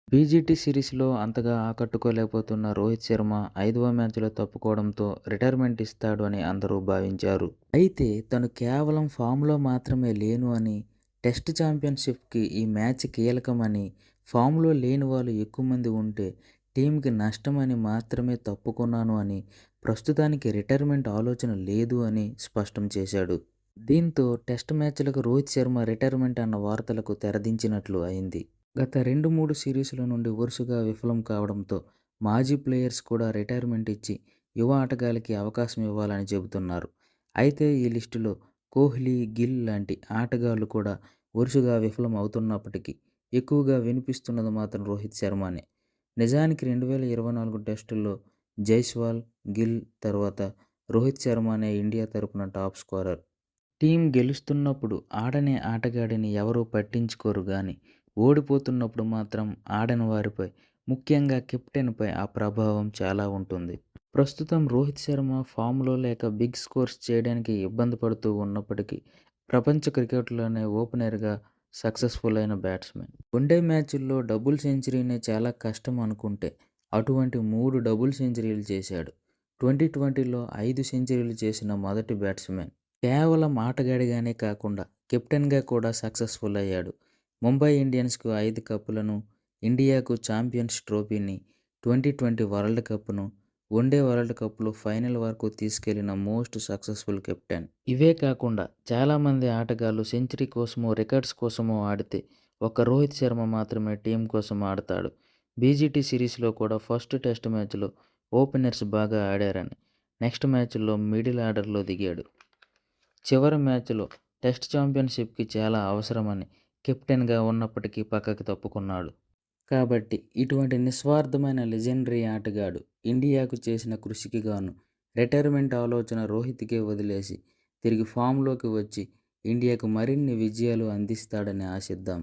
BGT సిరీస్‌లో అంతగా ఆకట్టుకోలేకపోతున్న రోహిత్ శర్మ 5వ మ్యాచ్‌లో తప్పుకోవడంతో రిటైర్మెంట్ ఇస్తాడు అని అందరూ భావించారు. అయితే తను కేవలం ఫామ్‌లో మాత్రమే లేను అని, టెస్ట్ ఛాంపియన్‌షిప్‌కి ఈ మ్యాచ్ కీలకమని, ఫామ్‌లో లేని వాళ్ళు ఎక్కువ మంది ఉంటే టీమ్‌కి నష్టమని మాత్రమే తప్పుకున్నాను అని, ప్రస్తుతానికి రిటైర్మెంట్ ఆలోచన లేదు అని స్పష్టం చేశాడు. దీంతో టెస్ట్ మ్యాచ్‌లకు రోహిత్ శర్మ రిటైర్మెంట్ అన్న వార్తలకు తెరదించినట్లు అయింది. గత 2, 3 సిరీస్‌ల నుండి వరుసగా విఫలం కావడంతో మాజీ ప్లేయర్స్ కూడా రిటైర్మెంట్ ఇచ్చి యువ ఆటగాళ్లకి అవకాశం ఇవ్వాలని చెబుతున్నారు. అయితే ఈ లిస్టులో కోహ్లీ, గిల్ లాంటి ఆటగాళ్లు కూడా వరుసగా విఫలం అవుతున్నప్పటికీ ఎక్కువగా వినిపిస్తున్నది మాత్రం రోహిత్ శర్మనే. నిజానికి 2024 టెస్టుల్లో జైస్వాల్, గిల్ తర్వాత రోహిత్ శర్మనే ఇండియా తరపున టాప్ స్కోరర్. టీం గెలుస్తున్నప్పుడు ఆడని ఆటగాడిని ఎవరూ పట్టించుకోరు గానీ, ఓడిపోతున్నప్పుడు మాత్రం ఆడని వారిపై, ముఖ్యంగా కెప్టెన్‌పై ఆ ప్రభావం చాలా ఉంటుంది. ప్రస్తుతం రోహిత్ శర్మ ఫామ్‌లో లేక బిగ్ స్కోర్స్ చేయడానికి ఇబ్బంది పడుతూ ఉన్నప్పటికీ, ప్రపంచ క్రికెట్‌లోనే ఓపెనర్‌గా సక్సెస్‌ఫుల్ అయిన బ్యాట్స్‌మన్. వన్డే మ్యాచుల్లో డబుల్ సెంచరీనే చాలా కష్టం అనుకుంటే, అటువంటి 3 డబుల్ సెంచరీలు చేశాడు. 2020లో 5 సెంచరీలు చేసిన మొదటి బ్యాట్స్‌మన్. కేవలం ఆటగాడిగానే కాకుండా కెప్టెన్‌గా కూడా సక్సెస్‌ఫుల్ అయ్యాడు. ముంబై ఇండియన్స్‌కు 5 కప్పులను, ఇండియాకు ఛాంపియన్స్ ట్రోఫీని, 2020 వరల్డ్ కప్‌ను, వన్డే వరల్డ్ కప్‌లో ఫైనల్ వరకు తీసుకెళ్లిన మోస్ట్ సక్సెస్‌ఫుల్ కెప్టెన్. ఇవే కాకుండా చాలామంది ఆటగాళ్లు సెంచరీ కోసమో, రికార్డ్స్ కోసమో ఆడితే ఒక్క రోహిత్ శర్మ మాత్రమే టీం కోసం ఆడతాడు. బీజీటీ సిరీస్‌లో కూడా ఫస్ట్ టెస్ట్ మ్యాచ్‌లో ఓపెనర్స్ బాగా ఆడారని, నెక్స్ట్ మ్యాచ్‌ల్లో మిడిల్ ఆర్డర్‌లో దిగాడు. చివరి మ్యాచ్‌లో టెస్ట్ ఛాంపియన్‌షిప్‌కి చాలా అవసరమని కెప్టెన్‌గా ఉన్నప్పటికీ పక్కకి తప్పుకున్నాడు. కాబట్టి ఇటువంటి నిస్వార్థమైన లెజెండరీ ఆటగాడు ఇండియాకు చేసిన కృషికి గాను రిటైర్మెంట్ ఆలోచన రోహిత్‌కే వదిలేసి తిరిగి ఫామ్‌లోకి వచ్చి ఇండియాకు మరిన్ని విజయాలు అందిస్తాడని ఆశిద్దాం.